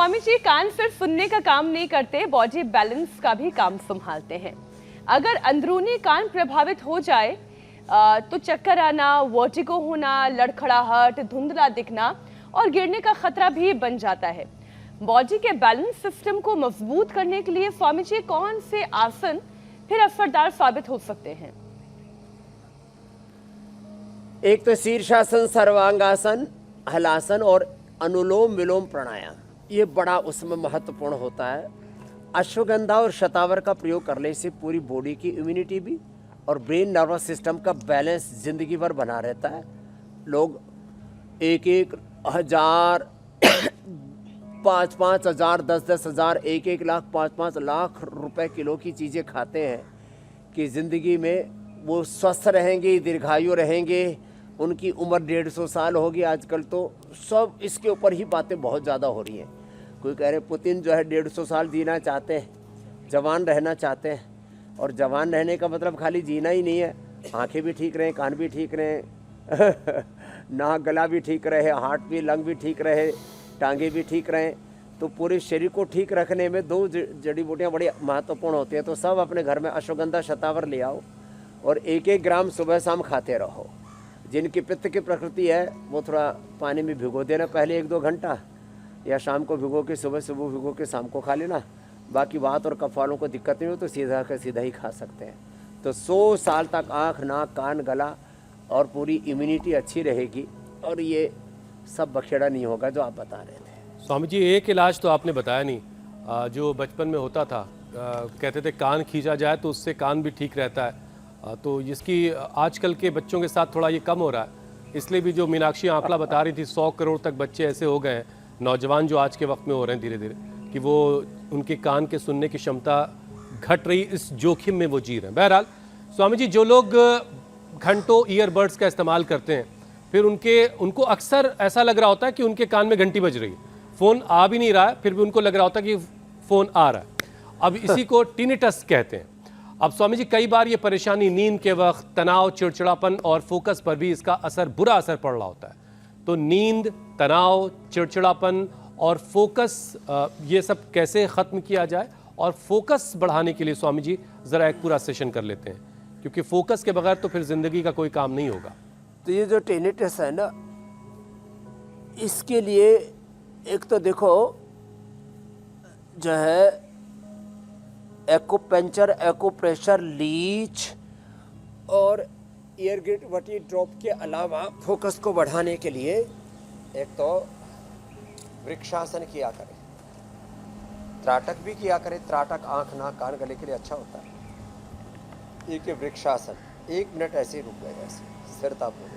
स्वामी जी कान सिर्फ सुनने का काम नहीं करते, बॉडी बैलेंस का भी काम संभालते हैं। अगर अंदरूनी कान प्रभावित हो जाए तो चक्कर आना, वर्टिगो होना, लड़खड़ाहट, धुंधला दिखना और गिरने का खतरा भी बन जाता है। बॉडी के बैलेंस सिस्टम को मजबूत करने के लिए स्वामी जी कौन से आसन फिर असरदार साबित हो सकते हैं? एक तो शीर्षासन, सर्वांगासन, हलासन और अनुलोम विलोम प्राणायाम, ये बड़ा उसमें महत्वपूर्ण होता है। अश्वगंधा और शतावर का प्रयोग करने से पूरी बॉडी की इम्यूनिटी भी और ब्रेन नर्वस सिस्टम का बैलेंस जिंदगी भर बना रहता है। लोग 1-1 हज़ार 5-5 हज़ार, 10-10 हज़ार, 1-1 लाख, 5-5 लाख रुपए किलो की चीज़ें खाते हैं कि ज़िंदगी में वो स्वस्थ रहेंगे, दीर्घायु रहेंगे, उनकी उम्र 150 साल होगी। आजकल तो सब इसके ऊपर ही बातें बहुत ज़्यादा हो रही हैं। कोई कह रहे पुतिन जो है 150 साल जीना चाहते हैं, जवान रहना चाहते हैं। और जवान रहने का मतलब खाली जीना ही नहीं है, आंखें भी ठीक रहें, कान भी ठीक रहें नाक गला भी ठीक रहे, हार्ट भी, लंग भी ठीक रहे, टांगे भी ठीक रहें। तो पूरे शरीर को ठीक रखने में 2 जड़ी बूटियाँ बड़ी महत्वपूर्ण होती हैं। तो सब अपने घर में अश्वगंधा, शतावर ले आओ और 1-1 ग्राम सुबह शाम खाते रहो। जिनकी पित्त की प्रकृति है वो थोड़ा पानी में भिगो देना पहले 1-2 घंटा, या शाम को भिगो के सुबह भिगो के शाम को खा लेना। बाकी वात और कफ वालों को दिक्कत नहीं हो तो सीधा का सीधा ही खा सकते हैं। तो 100 साल तक आँख, नाक, कान, गला और पूरी इम्यूनिटी अच्छी रहेगी और ये सब बखेड़ा नहीं होगा जो आप बता रहे थे। स्वामी जी, एक इलाज तो आपने बताया नहीं जो बचपन में होता था, कहते थे कान खींचा जाए तो उससे कान भी ठीक रहता है। तो जिसकी आजकल के बच्चों के साथ थोड़ा ये कम हो रहा है, इसलिए भी जो मीनाक्षी आंकड़ा बता रही थी 100 करोड़ तक बच्चे ऐसे हो गए हैं, नौजवान जो आज के वक्त में हो रहे हैं धीरे धीरे, कि वो उनके कान के सुनने की क्षमता घट रही, इस जोखिम में वो जी रहे हैं। बहरहाल स्वामी जी, जो लोग घंटों ईयरबड्स का इस्तेमाल करते हैं, फिर उनको अक्सर ऐसा लग रहा होता है कि उनके कान में घंटी बज रही है, फ़ोन आ भी नहीं रहा है, फिर भी उनको लग रहा होता है कि फ़ोन आ रहा है। अब इसी को टिनिटस कहते हैं। अब स्वामी जी, कई बार ये परेशानी नींद के वक्त, तनाव, चिड़चिड़ापन और फोकस पर भी इसका बुरा असर पड़ रहा होता है। तो नींद, तनाव, चिड़चिड़ापन और फोकस, ये सब कैसे ख़त्म किया जाए? और फोकस बढ़ाने के लिए स्वामी जी ज़रा एक पूरा सेशन कर लेते हैं, क्योंकि फोकस के बगैर तो फिर ज़िंदगी का कोई काम नहीं होगा। तो ये जो टिनिटस है ना, इसके लिए एक तो देखो जो है एक्यूपंक्चर, एक्यूप्रेशर, लीच और ईयर वटी ड्रॉप के अलावा फोकस को बढ़ाने के लिए एक तो वृक्षासन किया करें, त्राटक भी किया करें। त्राटक आँख, नाक, कान, गले के लिए अच्छा होता है। एक वृक्षासन, 1 मिनट ऐसे ही रुक गए, ऐसे स्थिरतापूर्वक।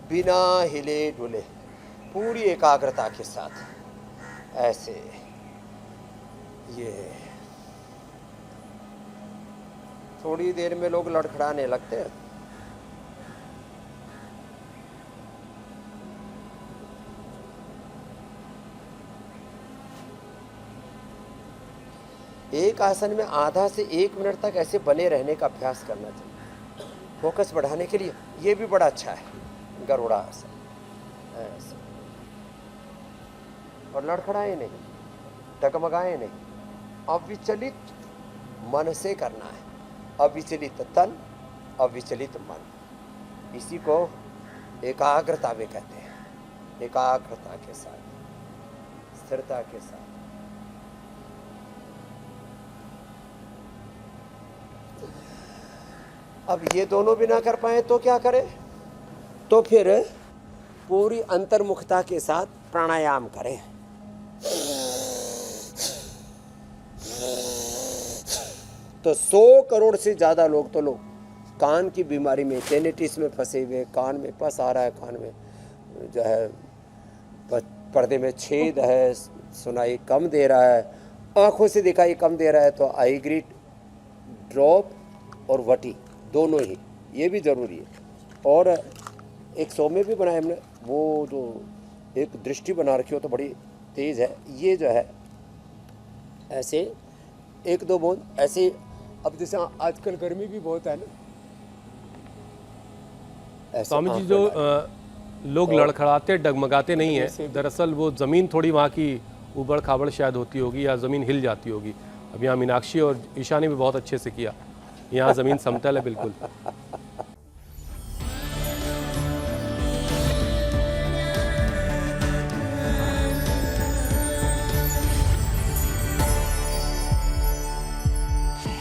बिना हिले डुले, पूरी एकाग्रता के साथ ऐसे ये। थोड़ी देर में लोग लड़खड़ाने लगते हैं। एक आसन में आधा से 1 मिनट तक ऐसे बने रहने का अभ्यास करना चाहिए फोकस बढ़ाने के लिए। ये भी बड़ा अच्छा है, गरुड़ा आसन ऐसे। और लड़खड़ाए नहीं, डगमगाए नहीं, अविचलित मन से करना है। अविचलित तन, अविचलित मन, इसी को एकाग्रता में कहते हैं। एकाग्रता के साथ, स्थिरता के साथ। अब ये दोनों भी ना कर पाए तो क्या करें? तो फिर पूरी अंतर्मुखता के साथ प्राणायाम करें। तो 100 करोड़ से ज़्यादा लोग कान की बीमारी में, टेनिटिस में फंसे हुए, कान में पस आ रहा है, कान में जो है पर्दे में छेद है, सुनाई कम दे रहा है, आँखों से दिखाई कम दे रहा है, तो आई ग्रिट ड्रॉप और वटी दोनों ही, ये भी ज़रूरी है। और एक सौम्य भी बनाया हमने, वो जो एक दृष्टि बना रखी हो तो बड़ी तेज़ है। ये जो है ऐसे 1-2 बूंद ऐसे अब जैसे आजकल गर्मी भी बहुत है ना, ऐसे स्वामी जी आँख जो लगा लोग लड़खड़ाते डगमगाते नहीं है, दरअसल वो ज़मीन थोड़ी वहाँ की ऊबड़ खाबड़ शायद होती होगी या ज़मीन हिल जाती होगी। अब यहाँ मीनाक्षी और ईशा ने भी बहुत अच्छे से किया, यहाँ ज़मीन समतल है बिल्कुल।